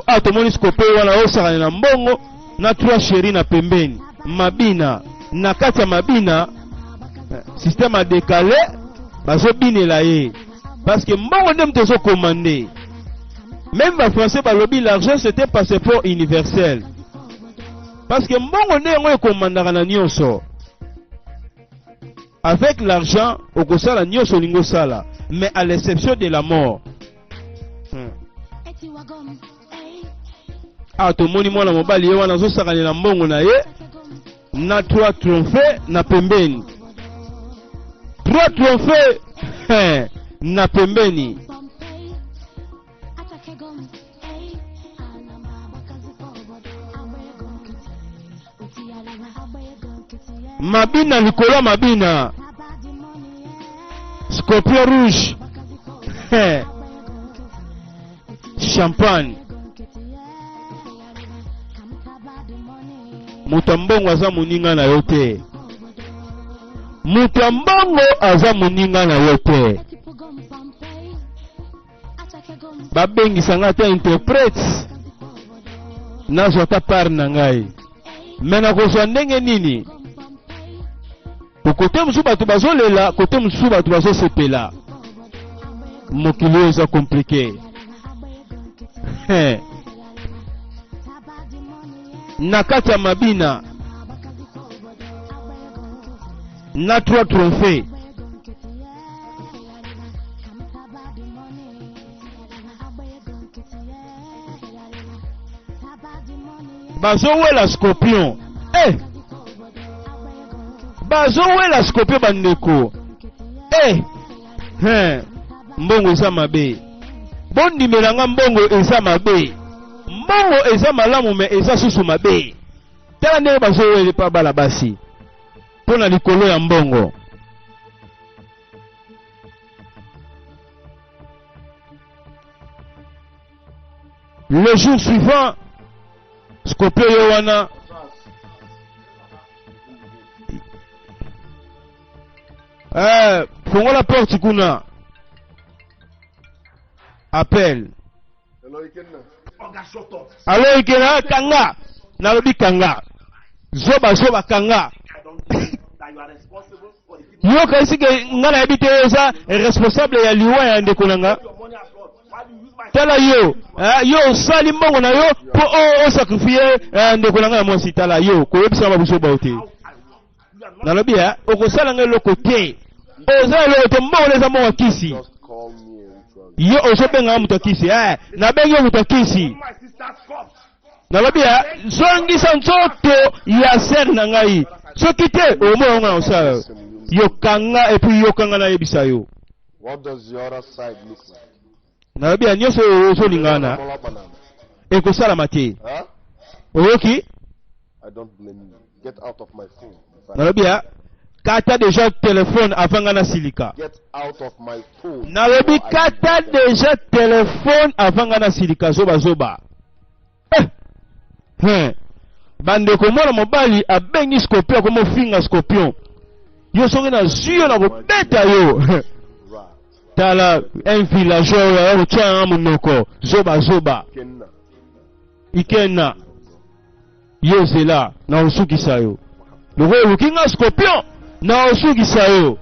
Parce que tomoni Scorpion wana osakana na mbongo na trois chéri na pembeni. Mabina na kati ya mabina système a décalé bazo binela ye parce que mbongo ndem tezo commandé. Même les Français balobi l'argent c'était passeport universel. Parce que mbongo ndenge commandaka na nyonso. Avec l'argent okosala nyonso lingo sala, mais à l'exception de la mort. Tomoni mwana mobali ye wana azosakana na mbongo na ye na trois trophées na pembeni. Trois trophées na pembeni. Mabina likolo mabina. Scorpion rouge. Champagne. Mutambongo aza muninga na yote. Mutambongo aza muninga na yote. Babengi sangata interprète. Nazo ta par na ngai. Mena kozwa ndenge nini? Kote musu batu bazolela, kote musu batu bazosepela. Mokili eza compliqué. Na kati ya mabina na trois trophées. Bazowela Scorpion. Bazowela Scorpion bandeko. Mbongo eza mabe. Bondimelanga mbongo eza mabe. Mbongo eza malamu me eza susu mabe. Tala ndenge bazowele pa bala basi. Pona likolo ya mbongo. Le jour suivant, Scorpion yowana fongola la porte kuna. Appel. Alors ikena kanga. Nalobi kanga. Zoba kanga. Yo kasi ke ngala yabite yoza responsable ya liwa ya ndeko nanga. Tala yo. Yo sali mbongo na yo po o sacrifier ndeko nanga ya mwasi tala yo. Ko yebisa babuso baote. Nalobi ya okosala ngelo kote. Oza lo te mbongo leza mbongo kisi. Yo ozobenga mutakisi na bengi mutakisi. Nalobi ya zongisa nzoto ya ser na ngai. Soki te omo nga osala. Yo kanga et puis yo kanga na yebisa yo. What does the other side look like? Nalobi ya nyoso ozo lingana. Ekosala mate. Oyoki? I don't blame you. Get out of my phone. Nalobi ya kata déjà téléphone avant ngana silika. Get out of my phone. Nalobi kata déjà téléphone avant ngana silika zoba. Bande komona mobali abengi Scorpion komo finga Scorpion. Yo songe na zuyo na kobeta yo. Tala un villageois ya ochanga munoko zoba. Ikena. Yo zela na osukisa yo. Loko lukinga Scorpion na osukisa yo.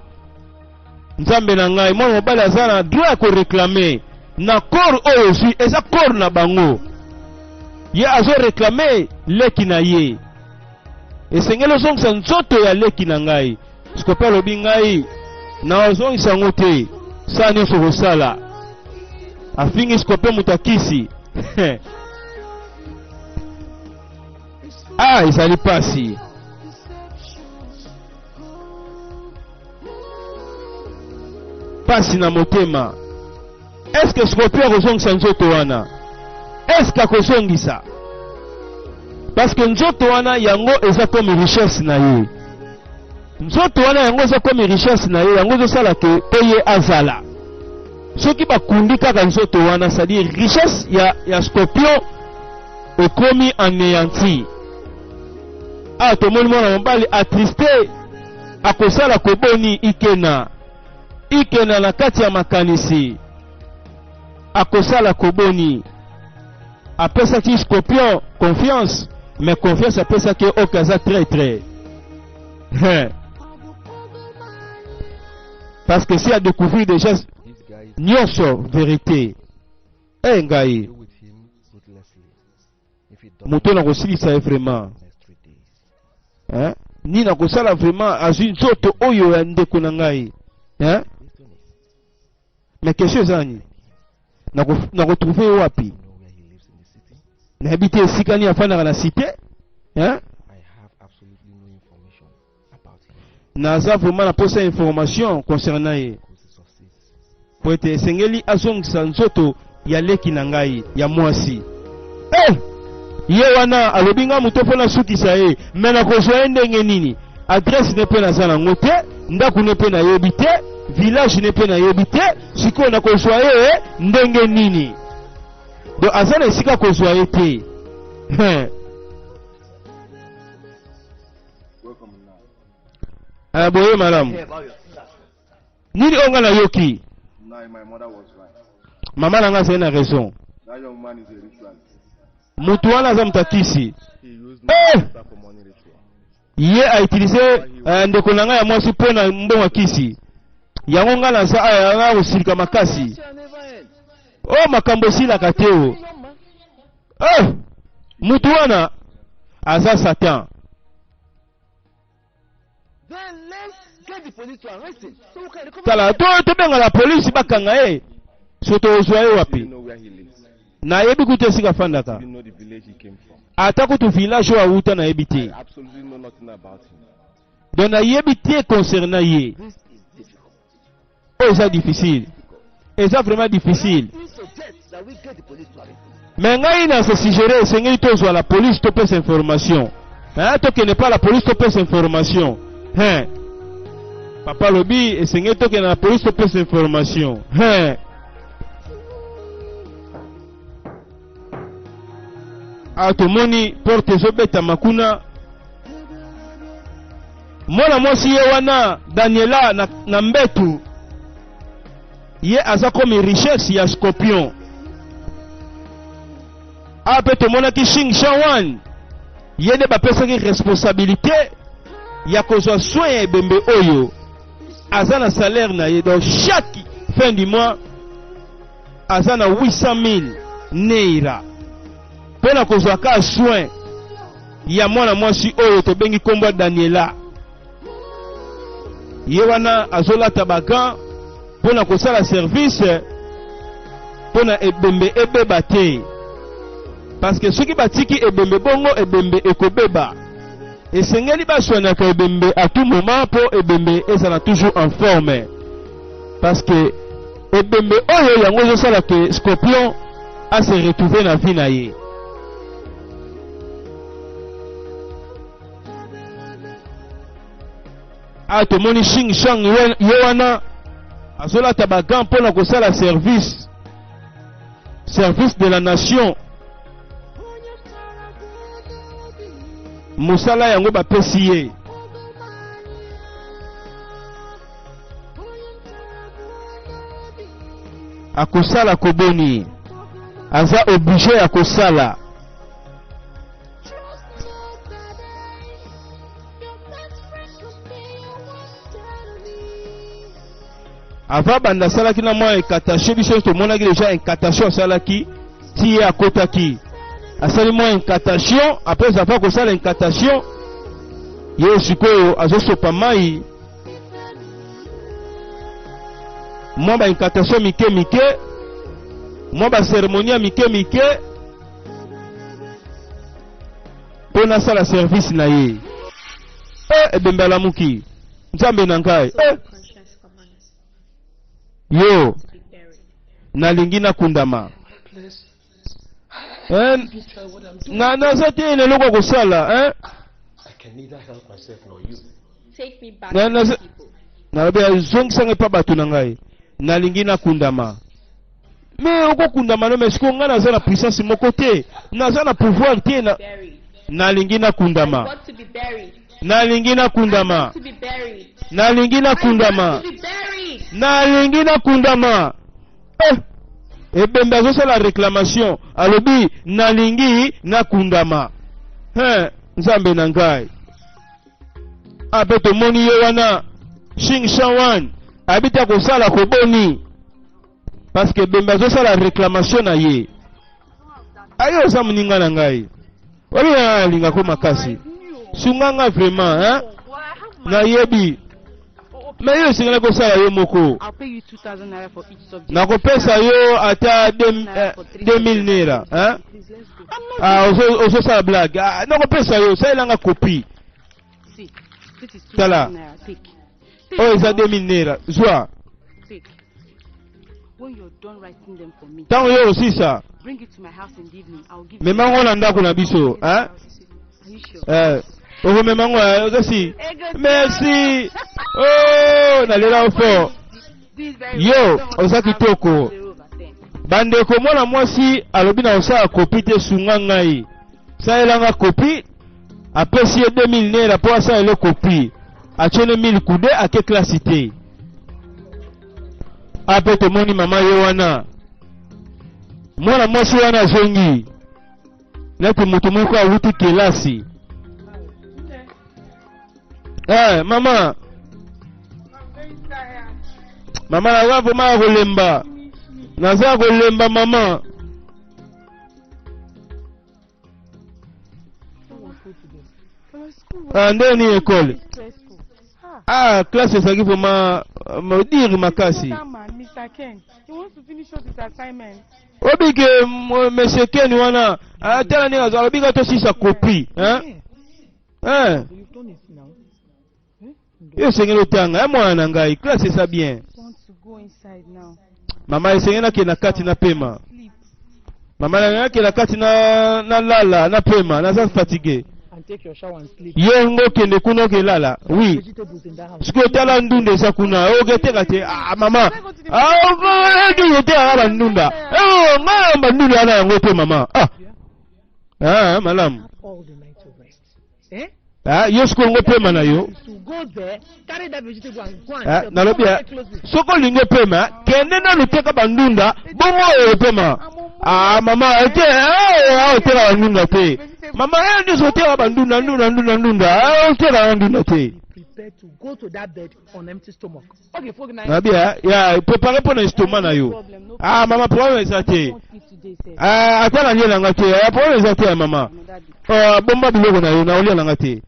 Nzambe na ngai mwana mobali azana droit ko réclamer na corps oyo si eza corps na bango. Ye azo réclamer leki na ye. Esengelo zongisa nzoto ya leki na ngai. Scorpion lobi ngai na ozongisa ngote. Sa nyonso kosala. Afingi Scorpion mutakisi. Ezali pasi. Pasi na motema. Est-ce que Scorpion akozongisa nzoto wana? Est-ce que akozongisa? Parce que nzoto wana yango eza comme richesse na ye. nzoto wana yango eza comme richesse na ye yango ezosala ke pe ye azala soki bakundi kaka nzoto wana c'est-à-dire richesse ya scorpion ekomi anéanti. Tomoni mwana mobali attriste akosala koboni ikena na kati ya makanisi akosala koboni apesaki scorpion confiance mais confiance apesaki okaza très parce que si a découvert déjà nyonso vérité ngai moto na kosilisa ye vraiment ni na kosala vraiment azwi nzoto oyo ya ndeko na ngai mais question ezani na kotrouve ye wapi nayebi te esika ni afandaka na cité naza vraiment na posa information concernant ye po ete esengeli azongisa nzoto ya leki na ngai ya mwasi ye wana alobi nga moto mpo nasukisa ye me nakozwa ye ndenge nini adresse ne mpe naza nango te ndako ne mpe nayebi te village ne mpe nayebi te sikoyo nakozwa ye ndenge nini donc aza na esika kozwa ye te boye malamu nini onga nayoki mama na nga azali na raison mutu wana aza mutakisi ye autilize ndeko na ngai ya mwasi mpo na mbongo ya kisi yango ngai naza aya kosilika makasi makambo esilaka te mutu wana aza satan. Tala tobenga la polisi bakanga ye soto ozwa ye wapi nayebi kutu esika afandaka ata kutu village oyo awuta nayebi te donc nayebi te concernant ye oyo eza difficile eza vraiment difficile mais ngai na se suggere esengeli tozwa la police topesa information tokende pa la police topesa information papa lobi esengeli tokende na police topesa information tomoni porte ezobeta makuna mwana mwasi ye wana Daniela na mbetu ye aza komi richesse ya scorpion ape tomonaki Shing Shawan ye nde bapesaki responsabilité ya kozwa soin ya ebembe oyo aza na salaire na ye donc chaque fin du mois aza na 800,000 neira pona kozwa ka soin ya mwana mwasi oyo tobengi kombo Daniela ye wana azolata bagan pona kosala service pona ebembe ebeba te parce que soki batiki ebembe bongo ebembe ekobeba esengeli baswanaka ebembe à tout moment po ebembe ezala toujours en forme parce que ebembe oyo yango ezosala ke scorpion a se retrouver na vie na ye. Tomoni Shing Shang ye wana azolata bagan mpona kosala service de la nation mosala yango bapesi ye akosala koboni aza obligé ya kosala avant banda salaki na mwa incatation biso tomonaki déjà incatation asalaki ti ye akotaki asali mwa incatation après avant kosala incatation ye sikoyo azosopa mai mwa ba incatation mike mike mwa ba cérémonie mike mike pona asala service na ye ebembe alamuki nzambe na ngai yo nalingi nakundama naza te eloko kosala take me back Na- to na- the people. nalobi zongisanga epa bato na ngai nalingi nakundama me okokundama no me siko ngai naza na puissance moko te naza na pouvoir te Buried. nalingi I nakundama want to be buried. nalingi I nakundama want to be buried. nalingi I nakundama want to be buried. nalingi nakundama ebembe azosala réclamation alobi nalingi nakundama nzambe na ngai ape tomoni ye wana Shing Shawan abita kosala koboni parce que ebembe azosala réclamation na ye ayo oza moninga na ngai obi alingako makasi sunganga vraiment nayebi me yo esengeli kosala yo moko I'll pay you 2,000 naira for each subject. nakopesa yo ata 2000 naira Please, let's go. ozosala blague nakopesa yo salelanga kopi See, this is Tala. 2,000 naira. Take. oyo eza 2000 naira zwa Take. When you're done writing them for me, ntango yo osisa bring it to my house in the evening. I'll give you. memango na ndako na biso Are you sure? okomemango okasi merci nalela ofo This is very Yo, well. I don't want to oza have kitoko. 0/10. bandeko mwana mwasi alobi na osala kopi te sunga ngai salelanga kopi apesi ye 2000 naira mpo asalele kopi atione 1000 kude ake klasi te ape tomoni mama ye wana mwana mwasi wana azongi neti moto moko awuti kelasi mama naza vraimen kolemba naza kolemba mama ndeni ekole klase ezalaki vraimen modire makasi Mr. Ken, he wants to finish up his assignment. obike monsieur Ken wana tala ndenge azala obika tosisa kopi yo esengeli otanga mwana na ngai klase eza bien I want to go inside now. mama esengeli nakende na kati na pema Sleep. mama na ngai nakende na kati na lala na pema naza fatigue And take your shower and sleep. ye ngo okende kuna okelala wi Vegetables in that house. sikoyo otala ndunda eza kuna oketeka te mama ndunda otekaka bandunda ngai bandunda wana yango te mama malamu All the night to rest. Eh? yo sikoyo ngo pema na yo To go there, carry that vegetable and go and nalobi close it. soko olingi opema kende nanu teka bandunda bongo oyo opema mama ete oteka bandunda te mama nyonso oteka bandunda ndunda oteka bandunda te Prepare to go to that bed on empty stomach. Okay, for night. nalobi ya prepare mpo na estoma na yo mama problème eza te Won't eat today, sir. ata nalia nanga te problème eza te ya mama bomba biloko na yo naolia nanga te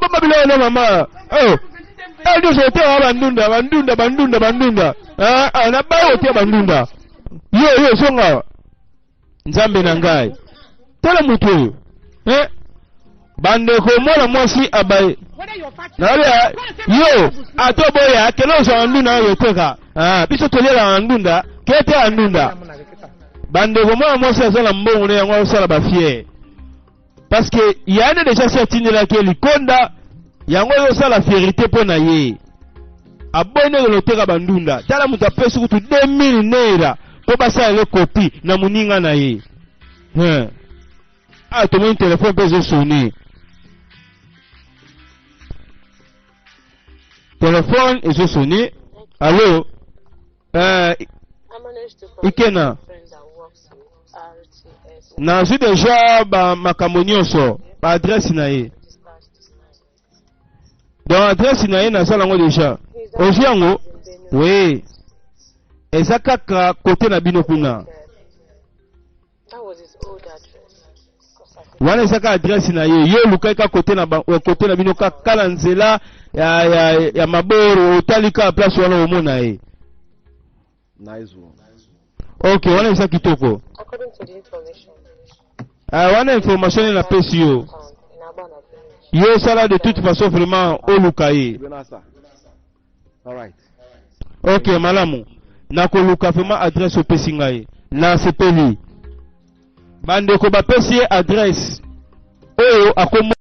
bomba biloko na mama nyonso oteka bandunda na bayo oteka bandunda yo songa nzambe na ngai tala moto oyo bandeko mwana mwasi abaye Whether you're fat, naolia yo ato boya kele ozwa bandunda oyo oteka biso toliela bandunda kete ya ndunda bandeko mwana mwasi aza na mbongo na yango asala bafiere parce que ya nde deja si atindelaki ye likonda yango ezosala fierité mpo na ye aboyi ndenge loteka bandunda tala moto apesi kutu 2000 naira mpo basalele kopi na moninga na ye tomoni telefone mpe ezosone telefone ezosone allo ikena nazwi deja makambo nyonso baadresse na ye donc adresse na ye nasala yango deja ozwi yango we eza kaka kote na bino kuna wana ezaka adresse na ye yo lukai ka kote na bino kaka na nzela ya maboro otali ka place wana omona ye ok wana eza kitoko wana information na pesi yo yo sala de toute façon vraiment oluka ye ok malamu nakoluka vraiment adresse opesi ngai na sepeli bandeko bapesi ye adresse oyo akoma